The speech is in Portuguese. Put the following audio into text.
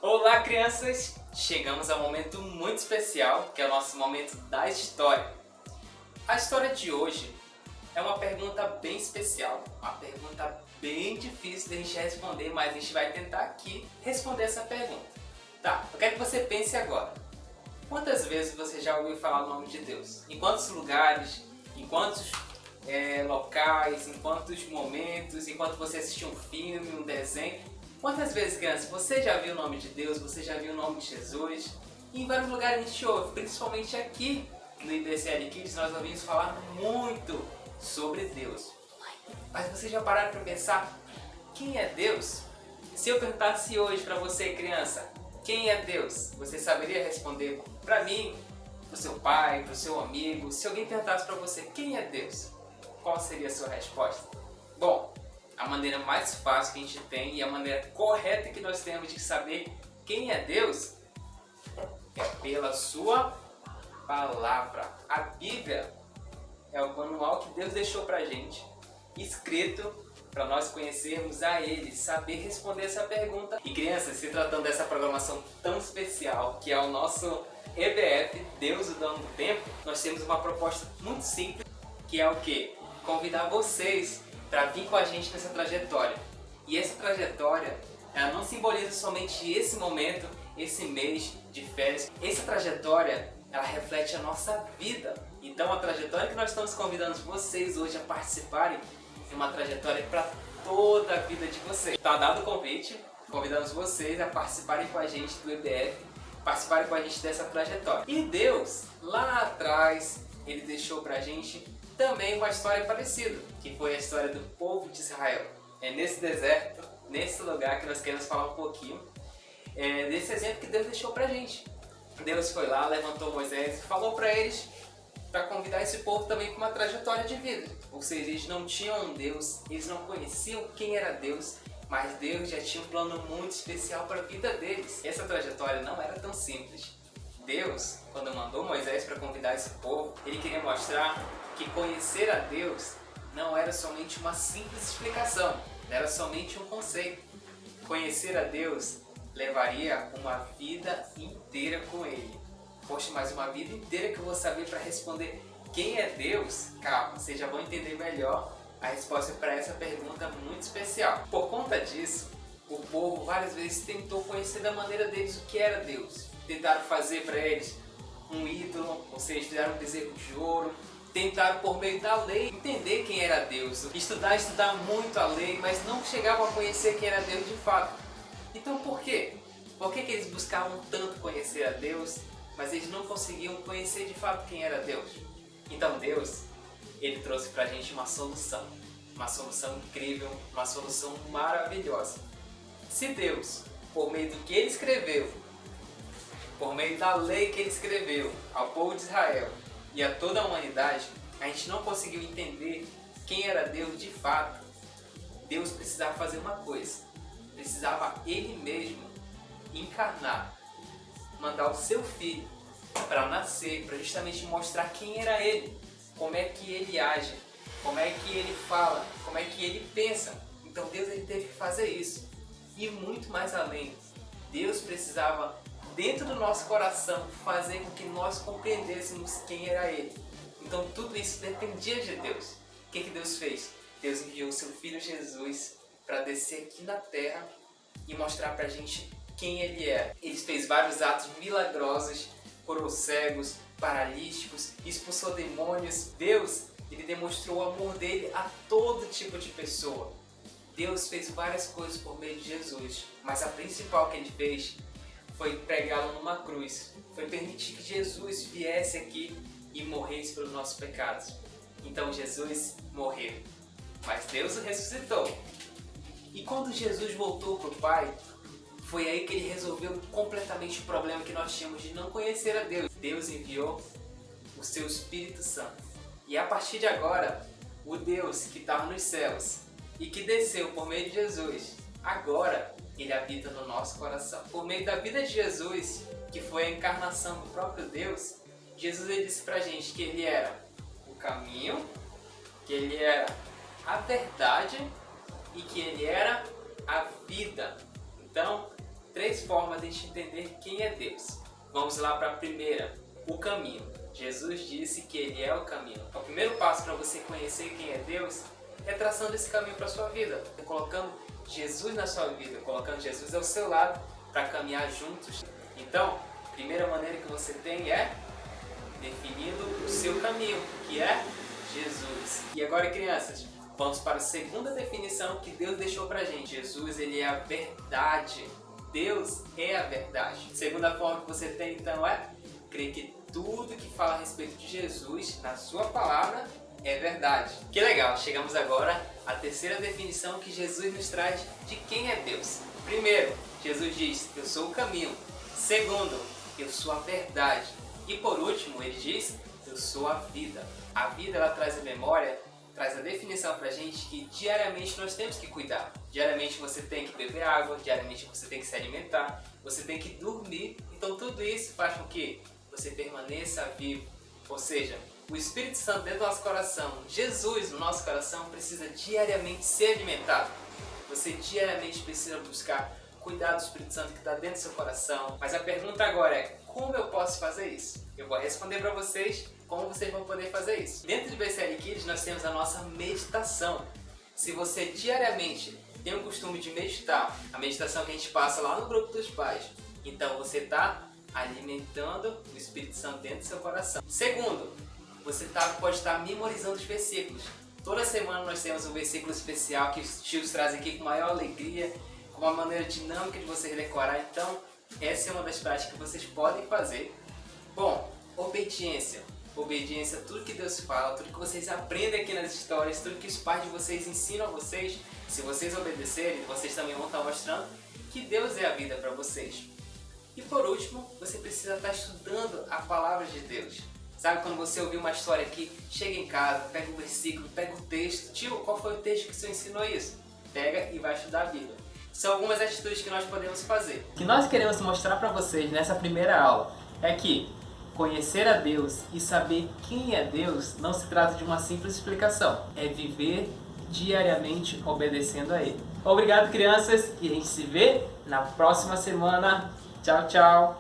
Olá, crianças! Chegamos a um momento muito especial, que é o nosso momento da história. A história de hoje é uma pergunta bem especial, uma pergunta bem difícil de a gente responder, mas a gente vai tentar aqui responder essa pergunta. Tá, eu quero que você pense agora. Quantas vezes você já ouviu falar o nome de Deus? Em quantos lugares? Em quantos locais? Em quantos momentos? Enquanto você assistiu um filme, um desenho? Quantas vezes, criança, você já viu o nome de Deus? Você já viu o nome de Jesus? E em vários lugares a gente ouve, principalmente aqui no IBCL Kids, nós ouvimos falar muito sobre Deus. Mas você já pararam para pensar quem é Deus? Se eu perguntasse hoje para você, criança, quem é Deus? Você saberia responder para mim, para o seu pai, para o seu amigo? Se alguém perguntasse para você quem é Deus, qual seria a sua resposta? Bom, a maneira mais fácil que a gente tem e a maneira correta que nós temos de saber quem é Deus é pela sua palavra. A Bíblia é o manual que Deus deixou pra gente, escrito para nós conhecermos a Ele, saber responder essa pergunta. E crianças, se tratando dessa programação tão especial que é o nosso EBF, Deus o Dono do Tempo, nós temos uma proposta muito simples, que é o quê? Convidar vocês para vir com a gente nessa trajetória. E essa trajetória, ela não simboliza somente esse momento, esse mês de férias. Essa trajetória, ela reflete a nossa vida. Então a trajetória que nós estamos convidando vocês hoje a participarem é uma trajetória para toda a vida de vocês. Está dado o convite, convidamos vocês a participarem com a gente do EBF, participarem com a gente dessa trajetória. E Deus, lá atrás, Ele deixou pra gente também uma história parecida, que foi a história do povo de Israel. É nesse deserto, nesse lugar que nós queremos falar um pouquinho, desse exemplo que Deus deixou pra gente. Deus foi lá, levantou Moisés e falou para eles para convidar esse povo também para uma trajetória de vida. Ou seja, eles não tinham um Deus, eles não conheciam quem era Deus, mas Deus já tinha um plano muito especial para a vida deles. Essa trajetória não era tão simples. Deus, quando mandou Moisés para convidar esse povo, ele queria mostrar que conhecer a Deus não era somente uma simples explicação, não era somente um conceito. Conhecer a Deus levaria uma vida inteira com Ele. Poxa, mas uma vida inteira que eu vou saber para responder quem é Deus? Calma, vocês já vão entender melhor a resposta para essa pergunta muito especial. Por conta disso, o povo várias vezes tentou conhecer da maneira deles o que era Deus. Tentaram fazer para eles um ídolo, ou seja, fizeram um bezerro de ouro. Tentaram por meio da lei entender quem era Deus. Estudar muito a lei, mas não chegavam a conhecer quem era Deus de fato. Então por quê? Por que eles buscavam tanto conhecer a Deus, mas eles não conseguiam conhecer de fato quem era Deus? Então Deus, Ele trouxe pra gente uma solução incrível, uma solução maravilhosa. Se Deus, por meio do que Ele escreveu, por meio da lei que Ele escreveu ao povo de Israel e a toda a humanidade, a gente não conseguiu entender quem era Deus de fato, Deus precisava fazer uma coisa. Precisava Ele mesmo encarnar, mandar o seu filho para nascer, para justamente mostrar quem era Ele, como é que Ele age, como é que Ele fala, como é que Ele pensa. Então Deus ele teve que fazer isso. E muito mais além, Deus precisava, dentro do nosso coração, fazer com que nós compreendêssemos quem era Ele. Então tudo isso dependia de Deus. O que Deus fez? Deus enviou o seu Filho Jesus para descer aqui na Terra e mostrar pra gente quem Ele é. Ele fez vários atos milagrosos, curou cegos, paralíticos, expulsou demônios. Deus, Ele demonstrou o amor dele a todo tipo de pessoa. Deus fez várias coisas por meio de Jesus, mas a principal que Ele fez foi pregá-lo numa cruz. Foi permitir que Jesus viesse aqui e morresse pelos nossos pecados. Então Jesus morreu, mas Deus o ressuscitou. E quando Jesus voltou para o Pai, foi aí que Ele resolveu completamente o problema que nós tínhamos de não conhecer a Deus. Deus enviou o seu Espírito Santo. E a partir de agora, o Deus que estava nos céus e que desceu por meio de Jesus, agora Ele habita no nosso coração. Por meio da vida de Jesus, que foi a encarnação do próprio Deus, Jesus ele disse pra gente que Ele era o caminho, que Ele era a verdade e que Ele era a vida. Então, 3 formas de a gente entender quem é Deus. Vamos lá para a primeira, o caminho. Jesus disse que Ele é o caminho. O primeiro passo para você conhecer quem é Deus é traçando esse caminho para a sua vida, colocando Jesus na sua vida, colocando Jesus ao seu lado para caminhar juntos. Então, a primeira maneira que você tem é definindo o seu caminho, que é Jesus. E agora, crianças, vamos para a segunda definição que Deus deixou pra gente. Jesus, Ele é a verdade. Deus é a verdade. A segunda forma que você tem, então, é crer que tudo que fala a respeito de Jesus na sua palavra é verdade. Que legal! Chegamos agora à terceira definição que Jesus nos traz de quem é Deus. Primeiro, Jesus diz, eu sou o caminho. Segundo, eu sou a verdade. E por último, Ele diz, eu sou a vida. A vida, ela traz a memória, traz a definição pra gente que diariamente nós temos que cuidar. Diariamente você tem que beber água, diariamente você tem que se alimentar, você tem que dormir. Então tudo isso faz com que você permaneça vivo. Ou seja, o Espírito Santo dentro do nosso coração, Jesus no nosso coração, precisa diariamente ser alimentado. Você diariamente precisa buscar cuidar do Espírito Santo que está dentro do seu coração. Mas a pergunta agora é, como eu posso fazer isso? Eu vou responder para vocês como vocês vão poder fazer isso. Dentro do BCL Kids nós temos a nossa meditação. Se você diariamente tem o costume de meditar, a meditação que a gente passa lá no grupo dos pais, então você está alimentando o Espírito Santo dentro do seu coração. Segundo, você pode estar memorizando os versículos. Toda semana nós temos um versículo especial que os tios trazem aqui com maior alegria, com uma maneira dinâmica de você decorar. Então, essa é uma das práticas que vocês podem fazer. Bom, obediência. Obediência a tudo que Deus fala, tudo que vocês aprendem aqui nas histórias, tudo que os pais de vocês ensinam a vocês. Se vocês obedecerem, vocês também vão estar mostrando que Deus é a vida para vocês. E por último, você precisa estar estudando a palavra de Deus. Sabe quando você ouviu uma história aqui, chega em casa, pega o versículo, pega o texto. Tio, qual foi o texto que você ensinou isso? Pega e vai estudar a Bíblia. São algumas atitudes que nós podemos fazer. O que nós queremos mostrar para vocês nessa primeira aula é que conhecer a Deus e saber quem é Deus não se trata de uma simples explicação. É viver diariamente obedecendo a Ele. Obrigado, crianças, e a gente se vê na próxima semana. Tchau, tchau!